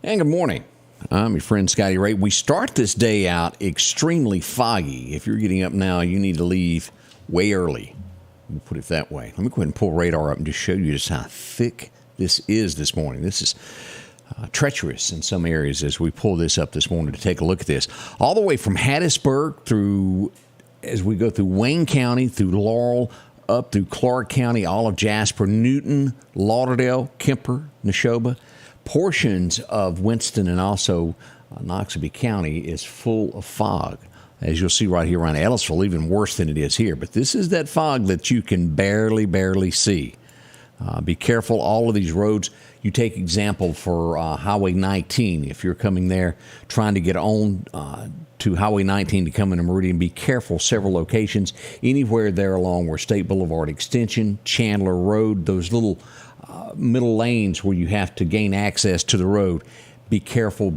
And good morning. I'm your friend Scotty Ray. We start this day out extremely foggy. If you're getting up now, you need to leave way early. We'll put it that way. Let me go ahead and pull radar up and just show you just how thick this is this morning. This is treacherous in some areas as we pull this up this morning to take a look at this. All the way from Hattiesburg through, as we go through Wayne County, through Laurel, up through Clark County, all of Jasper, Newton, Lauderdale, Kemper, Neshoba. Portions of Winston and also Noxubee County is full of fog. As you'll see right here around Ellisville, even worse than it is here. But this is that fog that you can barely see. Be careful. All of these roads, you take example for Highway 19. If you're coming there trying to get on to Highway 19 to come into Meridian, be careful. Several locations, anywhere there along where State Boulevard Extension, Chandler Road, those little middle lanes where you have to gain access to the road. Be careful, and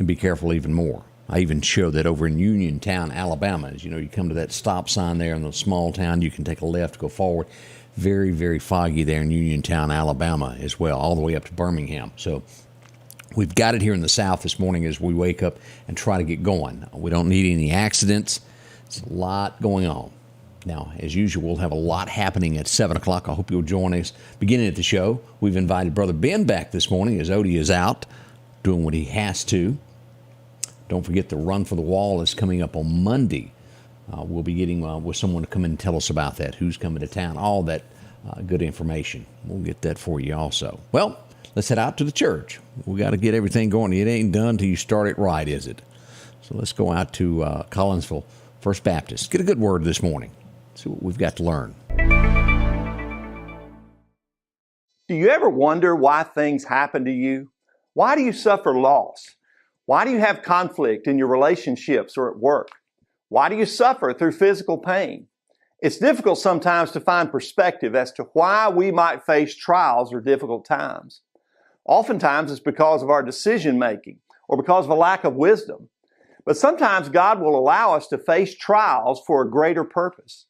be careful even more. I even show that over in Uniontown, Alabama. As you know, you come to that stop sign there in the small town, you can take a left, go forward. Very, very foggy there in Uniontown, Alabama as well, all the way up to Birmingham. So we've got it here in the south this morning as we wake up and try to get going. We don't need any accidents. It's a lot going on. Now, as usual, we'll have a lot happening at 7 o'clock. I hope you'll join us beginning at the show. We've invited Brother Ben back this morning as Odie is out doing what he has to. Don't forget the Run for the Wall is coming up on Monday. We'll be getting with someone to come in and tell us about that, who's coming to town, all that good information. We'll get that for you also. Well, let's head out to the church. We got to get everything going. It ain't done till you start it right, is it? So let's go out to Collinsville First Baptist. Get a good word this morning. See what we've got to learn. Do you ever wonder why things happen to you? Why do you suffer loss? Why do you have conflict in your relationships or at work? Why do you suffer through physical pain? It's difficult sometimes to find perspective as to why we might face trials or difficult times. Oftentimes it's because of our decision making or because of a lack of wisdom. But sometimes God will allow us to face trials for a greater purpose.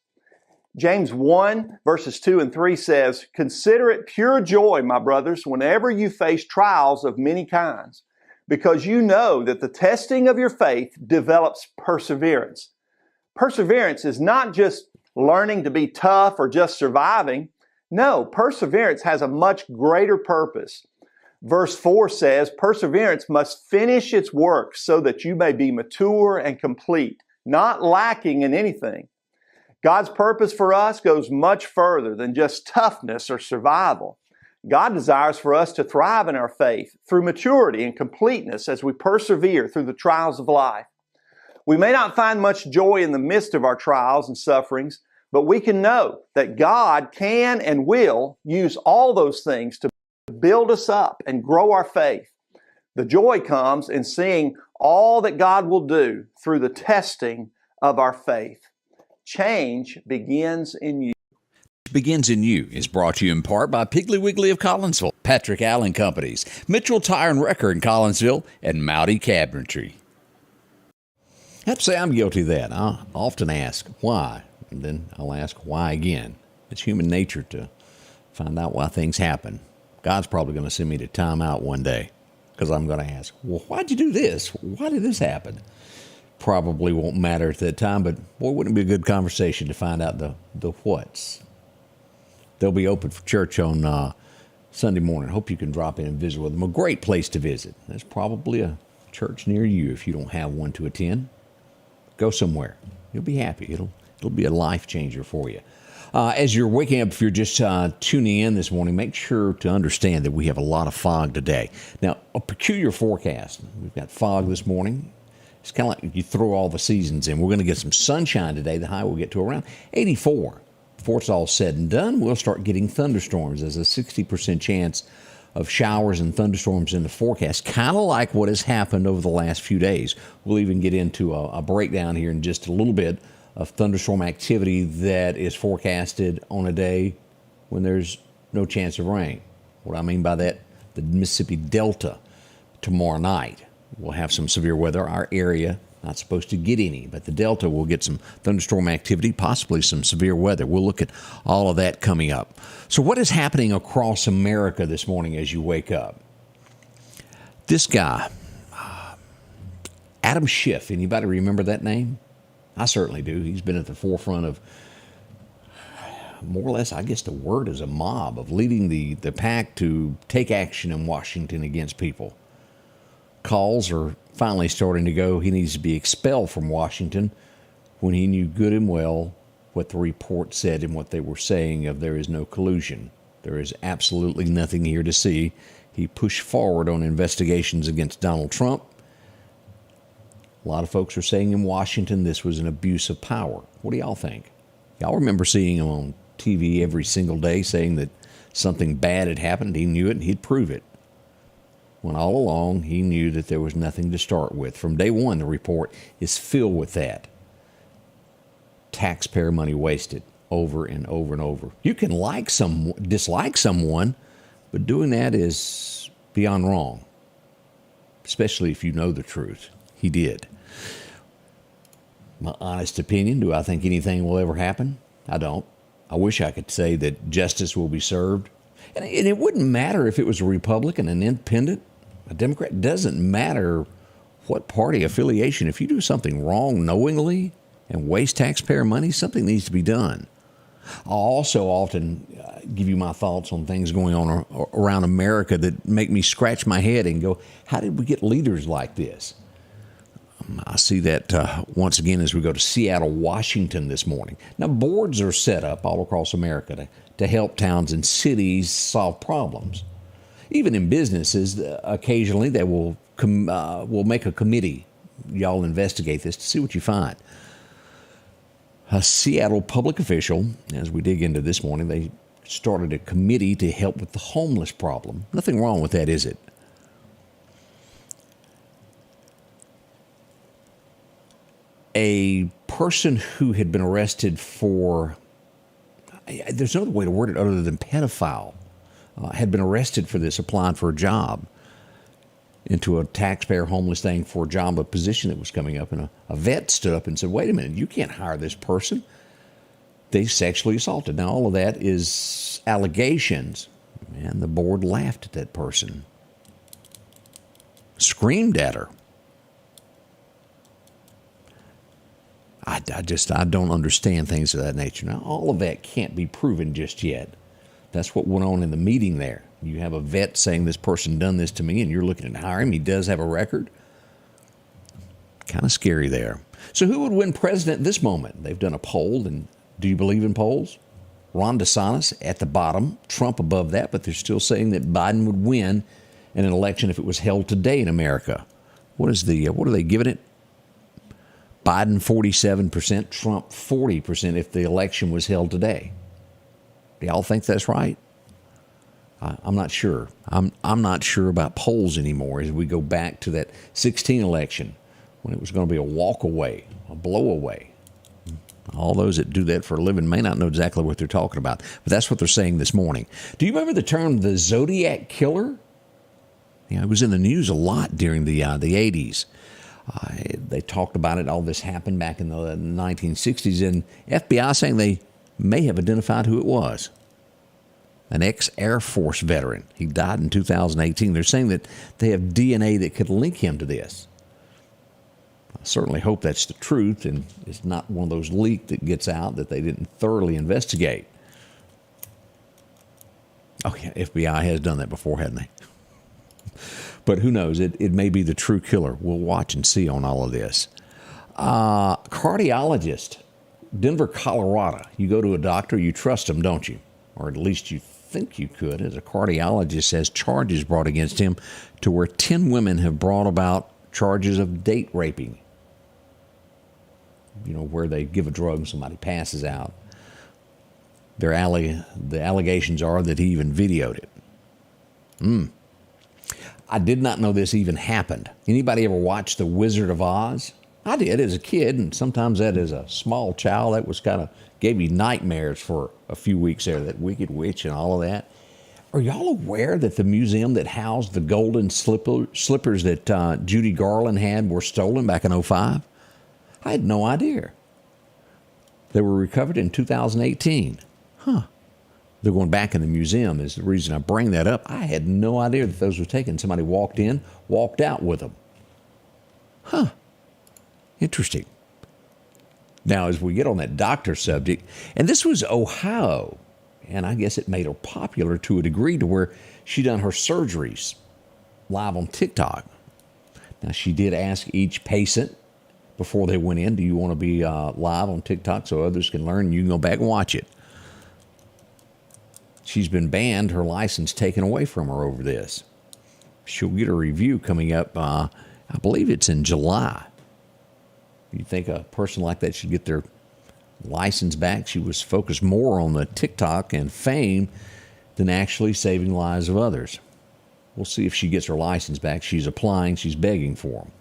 James 1 verses 2 and 3 says, "Consider it pure joy, my brothers, whenever you face trials of many kinds, because you know that the testing of your faith develops perseverance." Perseverance is not just learning to be tough or just surviving. No, perseverance has a much greater purpose. Verse 4 says, "Perseverance must finish its work so that you may be mature and complete, not lacking in anything." God's purpose for us goes much further than just toughness or survival. God desires for us to thrive in our faith through maturity and completeness as we persevere through the trials of life. We may not find much joy in the midst of our trials and sufferings, but we can know that God can and will use all those things to build us up and grow our faith. The joy comes in seeing all that God will do through the testing of our faith. Change begins in you. Begins in You is brought to you in part by Piggly Wiggly of Collinsville, Patrick Allen Companies, Mitchell Tire and Wrecker in Collinsville, and Mowdy Cabinetry. I have to say I'm guilty of that. I often ask why, and then I'll ask why again. It's human nature to find out why things happen. God's probably going to send me to time out one day because I'm going to ask, well, why'd you do this? Why did this happen? Probably won't matter at that time, but boy, wouldn't it be a good conversation to find out the whats. They'll be open for church on Sunday morning. Hope you can drop in and visit with them. A great place to visit. There's probably a church near you if you don't have one to attend. Go somewhere. You'll be happy. It'll be a life changer for you. As you're waking up, if you're just tuning in this morning, make sure to understand that we have a lot of fog today. Now, a peculiar forecast. We've got fog this morning. It's kind of like you throw all the seasons in. We're going to get some sunshine today. The high will get to around 84. Before it's all said and done, we'll start getting thunderstorms. There's a 60% chance of showers and thunderstorms in the forecast, kind of like what has happened over the last few days. We'll even get into a breakdown here in just a little bit of thunderstorm activity that is forecasted on a day when there's no chance of rain. What I mean by that, the Mississippi Delta tomorrow night will have some severe weather. Our area, not supposed to get any, but the Delta will get some thunderstorm activity, possibly some severe weather. We'll look at all of that coming up. So what is happening across America this morning as you wake up? This guy, Adam Schiff, anybody remember that name? I certainly do. He's been at the forefront of more or less, I guess the word is a mob, of leading the pack to take action in Washington against people. Calls are finally starting to go. He needs to be expelled from Washington when he knew good and well what the report said and what they were saying of there is no collusion. There is absolutely nothing here to see. He pushed forward on investigations against Donald Trump. A lot of folks are saying in Washington this was an abuse of power. What do y'all think? Y'all remember seeing him on TV every single day saying that something bad had happened. He knew it and he'd prove it. When all along he knew that there was nothing to start with. From day one, the report is filled with that. Taxpayer money wasted over and over and over. You can dislike someone, but doing that is beyond wrong, especially if you know the truth. He did. My honest opinion, do I think anything will ever happen? I don't. I wish I could say that justice will be served. And it wouldn't matter if it was a Republican, an independent, a Democrat. It doesn't matter what party affiliation. If you do something wrong knowingly and waste taxpayer money, something needs to be done. I'll also often give you my thoughts on things going on around America that make me scratch my head and go, how did we get leaders like this? I see that once again as we go to Seattle, Washington this morning. Now, boards are set up all across America to help towns and cities solve problems. Even in businesses, occasionally they will make a committee. Y'all investigate this to see what you find. A Seattle public official, as we dig into this morning, they started a committee to help with the homeless problem. Nothing wrong with that, is it? A person who had been arrested for, there's no other way to word it other than pedophile, had been arrested for this, applying for a job into a taxpayer homeless thing for a job, a position that was coming up. And a vet stood up and said, wait a minute, you can't hire this person. They sexually assaulted. Now, all of that is allegations. And the board laughed at that person, screamed at her. I don't understand things of that nature. Now, all of that can't be proven just yet. That's what went on in the meeting there. You have a vet saying this person done this to me, and you're looking to hire him. He does have a record. Kind of scary there. So who would win president at this moment? They've done a poll, and do you believe in polls? Ron DeSantis at the bottom, Trump above that, but they're still saying that Biden would win in an election if it was held today in America. What are they giving it? Biden 47%, Trump 40% if the election was held today. Do y'all think that's right? I'm not sure. I'm not sure about polls anymore as we go back to that 2016 election when it was going to be a walk away, a blow away. All those that do that for a living may not know exactly what they're talking about, but that's what they're saying this morning. Do you remember the term the Zodiac Killer? Yeah, it was in the news a lot during the 80s. They talked about it. All this happened back in the 1960s, and FBI saying they may have identified who it was. An ex-Air Force veteran. He died in 2018. They're saying that they have DNA that could link him to this. I certainly hope that's the truth, and it's not one of those leaks that gets out that they didn't thoroughly investigate. Oh, yeah, FBI has done that before, hadn't they? But who knows? It may be the true killer. We'll watch and see on all of this. Cardiologist, Denver, Colorado. You go to a doctor, you trust him, don't you? Or at least you think you could. As a cardiologist has charges brought against him to where 10 women have brought about charges of date raping. You know, where they give a drug and somebody passes out. The allegations are that he even videoed it. I did not know this even happened. Anybody ever watch The Wizard of Oz? I did as a kid, and sometimes that as a small child, that was kind of gave me nightmares for a few weeks there, that Wicked Witch and all of that. Are y'all aware that the museum that housed the golden slippers that Judy Garland had were stolen back in 2005? I had no idea. They were recovered in 2018. They're going back in the museum is the reason I bring that up. I had no idea that those were taken. Somebody walked in, walked out with them. Huh. Interesting. Now, as we get on that doctor subject, and this was Ohio, and I guess it made her popular to a degree to where she done her surgeries live on TikTok. Now, she did ask each patient before they went in, do you want to be live on TikTok so others can learn? You can go back and watch it. She's been banned, her license taken away from her over this. She'll get a review coming up, I believe it's in July. You think a person like that should get their license back? She was focused more on the TikTok and fame than actually saving lives of others. We'll see if she gets her license back. She's applying. She's begging for them.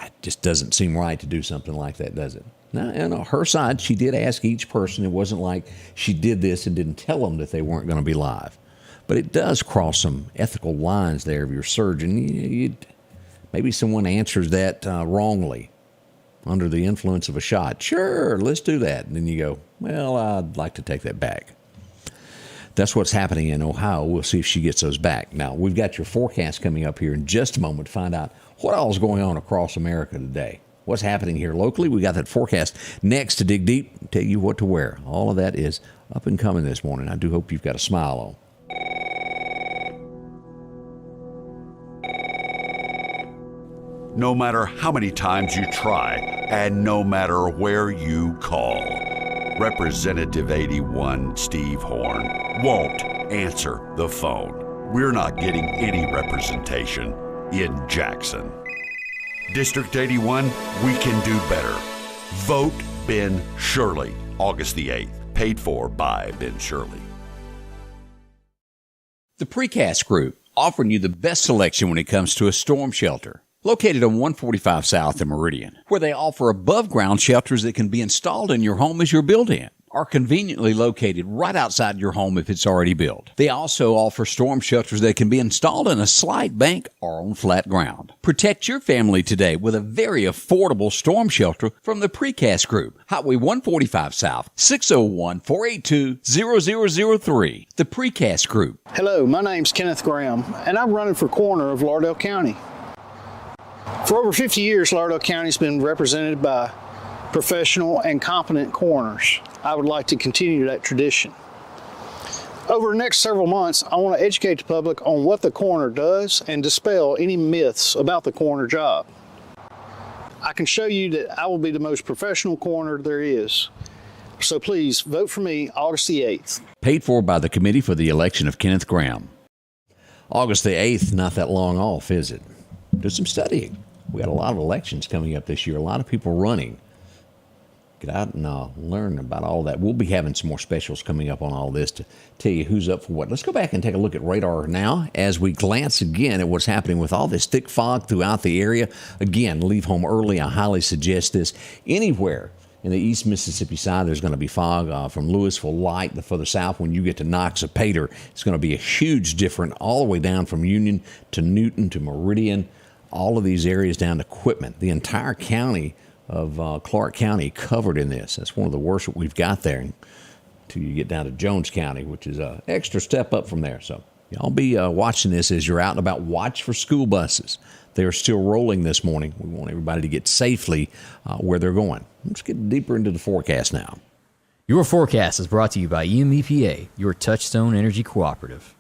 It just doesn't seem right to do something like that, does it? Now, and on her side, she did ask each person. It wasn't like she did this and didn't tell them that they weren't going to be live. But it does cross some ethical lines there of your surgeon. Maybe someone answers that wrongly under the influence of a shot. Sure, let's do that. And then you go, well, I'd like to take that back. That's what's happening in Ohio. We'll see if she gets those back. Now, we've got your forecast coming up here in just a moment to find out what all is going on across America today. What's happening here locally? We got that forecast next to dig deep, tell you what to wear. All of that is up and coming this morning. I do hope you've got a smile on. No matter how many times you try, and no matter where you call, Representative 81 Steve Horn won't answer the phone. We're not getting any representation in Jackson. District 81, we can do better. Vote Ben Shirley, August the 8th. Paid for by Ben Shirley. The Precast Group, offering you the best selection when it comes to a storm shelter. Located on 145 South in Meridian, where they offer above-ground shelters that can be installed in your home as you're built-in, or conveniently located right outside your home if it's already built. They also offer storm shelters that can be installed in a slight bank or on flat ground. Protect your family today with a very affordable storm shelter from the Precast Group. Highway 145 South, 601-482-0003. The Precast Group. Hello, my name's Kenneth Graham, and I'm running for coroner of Lauderdale County. For over 50 years, Lauderdale County has been represented by professional and competent coroners. I would like to continue that tradition. Over the next several months, I want to educate the public on what the coroner does and dispel any myths about the coroner job. I can show you that I will be the most professional coroner there is. So please vote for me August the 8th. Paid for by the Committee for the Election of Kenneth Graham. August the 8th, not that long off, is it? Do some studying. We got a lot of elections coming up this year, a lot of people running. Get out and learn about all that. We'll be having some more specials coming up on all this to tell you who's up for what. Let's go back and take a look at radar now as we glance again at what's happening with all this thick fog throughout the area. Again, leave home early. I highly suggest this. Anywhere in the East Mississippi side, there's going to be fog from Louisville light. The further south, when you get to Knox or Pater, it's going to be a huge difference all the way down from Union to Newton to Meridian. All of these areas down to Quitman. The entire county of Clark County covered in this. That's one of the worst that we've got there until you get down to Jones County, which is an extra step up from there. So y'all be watching this as you're out and about. Watch for school buses. They are still rolling this morning. We want everybody to get safely where they're going. Let's get deeper into the forecast now. Your forecast is brought to you by EMEPA, your Touchstone Energy Cooperative.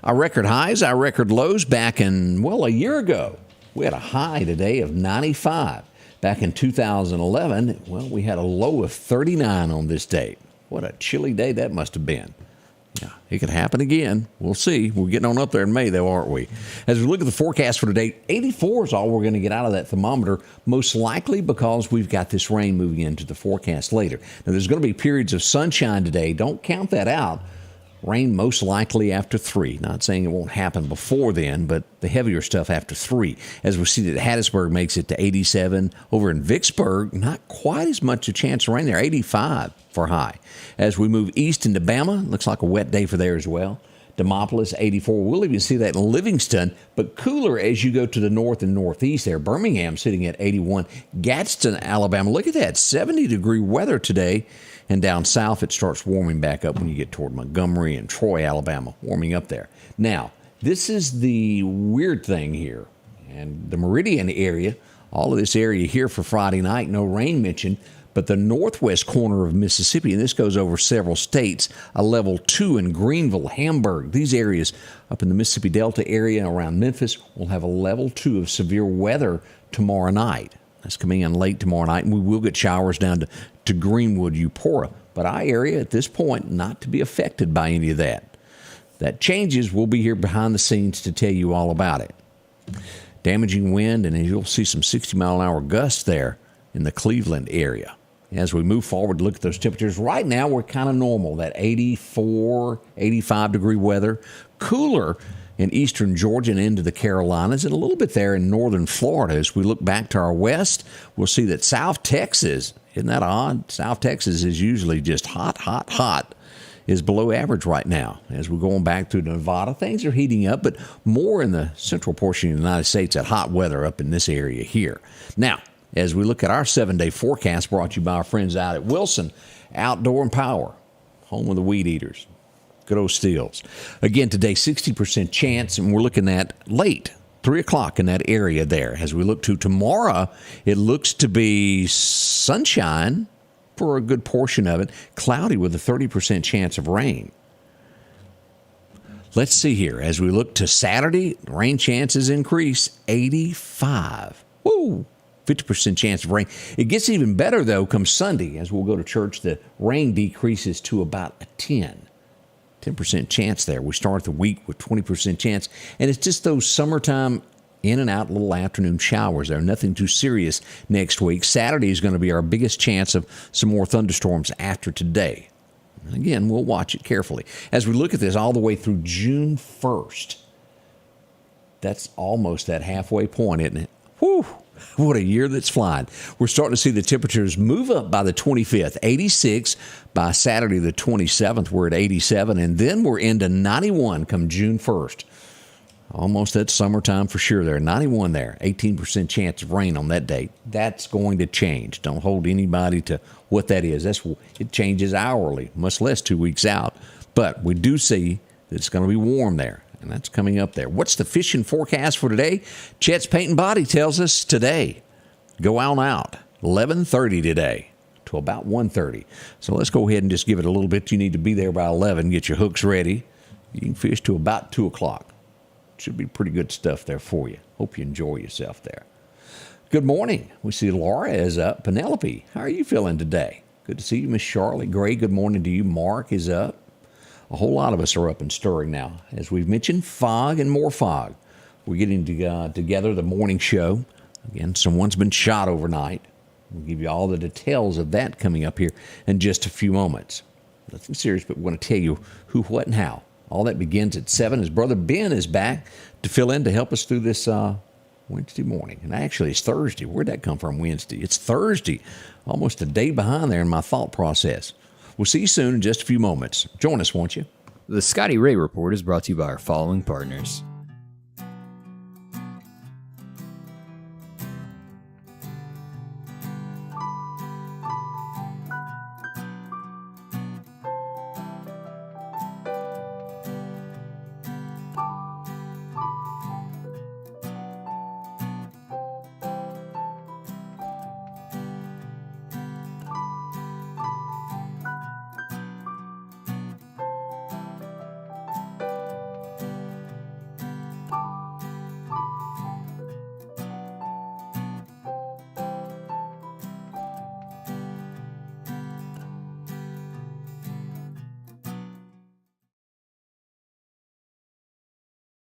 Our record highs, our record lows back in, a year ago. We had a high today of 95. Back in 2011, we had a low of 39 on this date. What a chilly day that must have been. Yeah, it could happen again. We'll see. We're getting on up there in May, though, aren't we? As we look at the forecast for today, 84 is all we're going to get out of that thermometer, most likely because we've got this rain moving into the forecast later. Now, there's going to be periods of sunshine today. Don't count that out. Rain most likely after 3. Not saying it won't happen before then, but the heavier stuff after 3. As we see that Hattiesburg makes it to 87. Over in Vicksburg, not quite as much a chance of rain there, 85 for high. As we move east into Bama, looks like a wet day for there as well. Demopolis, 84. We'll even see that in Livingston, but cooler as you go to the north and northeast there. Birmingham sitting at 81. Gadsden, Alabama, look at that, 70-degree weather today. And down south, it starts warming back up when you get toward Montgomery and Troy, Alabama, warming up there. Now, this is the weird thing here. And the Meridian area, all of this area here for Friday night, no rain mentioned, but the northwest corner of Mississippi, and this goes over several states, a level 2 in Greenville, Hamburg. These areas up in the Mississippi Delta area around Memphis will have a level 2 of severe weather tomorrow night. That's coming in late tomorrow night, and we will get showers down to Greenwood, Eupora. But our area at this point, not to be affected by any of that. That changes. We'll be here behind the scenes to tell you all about it. Damaging wind, and you'll see some 60-mile-an-hour gusts there in the Cleveland area. As we move forward, look at those temperatures. Right now, we're kind of normal, that 84, 85-degree weather. Cooler in eastern Georgia and into the Carolinas, and a little bit there in northern Florida. As we look back to our west, we'll see that South Texas, isn't that odd? South Texas is usually just hot, hot, hot, is below average right now. As we're going back through Nevada, things are heating up, but more in the central portion of the United States, that hot weather up in this area here. Now, as we look at our 7-day forecast brought to you by our friends out at Wilson Outdoor and Power, home of the weed eaters. Good old Steels. Again, today, 60% chance, and we're looking at late, 3 o'clock in that area there. As we look to tomorrow, it looks to be sunshine for a good portion of it, cloudy with a 30% chance of rain. Let's see here. As we look to Saturday, rain chances increase, 85. Woo! 50% chance of rain. It gets even better, though, come Sunday. As we'll go to church, the rain decreases to about a 10% chance there. We start the week with 20% chance, and it's just those summertime in and out little afternoon showers there. Nothing too serious next week. Saturday is going to be our biggest chance of some more thunderstorms after today. Again, we'll watch it carefully. As we look at this all the way through June 1st, that's almost that halfway point, isn't it? Whew! What a year that's flying. We're starting to see the temperatures move up by the 25th, 86. By Saturday the 27th, we're at 87, and then we're into 91 come June 1st. Almost that summertime for sure there. 91 there, 18% chance of rain on that date. That's going to change. Don't hold anybody to what that is. It changes hourly, much less 2 weeks out. But we do see that it's going to be warm there. And that's coming up there. What's the fishing forecast for today? Chet's Paint and Body tells us today, go out, 11:30 today to about 1:30. So let's go ahead and just give it a little bit. You need to be there by 11, get your hooks ready. You can fish to about 2 o'clock. Should be pretty good stuff there for you. Hope you enjoy yourself there. Good morning. We see Laura is up. Penelope, how are you feeling today? Good to see you, Miss Charlotte Gray. Good morning to you. Mark is up. A whole lot of us are up and stirring now. As we've mentioned, fog and more fog. We're getting together the morning show. Again, someone's been shot overnight. We'll give you all the details of that coming up here in just a few moments. Nothing serious, but we're going to tell you who, what, and how. All that begins at 7. His brother Ben is back to fill in to help us through this Wednesday morning. And actually, it's Thursday. Where'd that come from, Wednesday? It's Thursday. Almost a day behind there in my thought process. We'll see you soon in just a few moments. Join us, won't you? The Scotty Ray Report is brought to you by our following partners: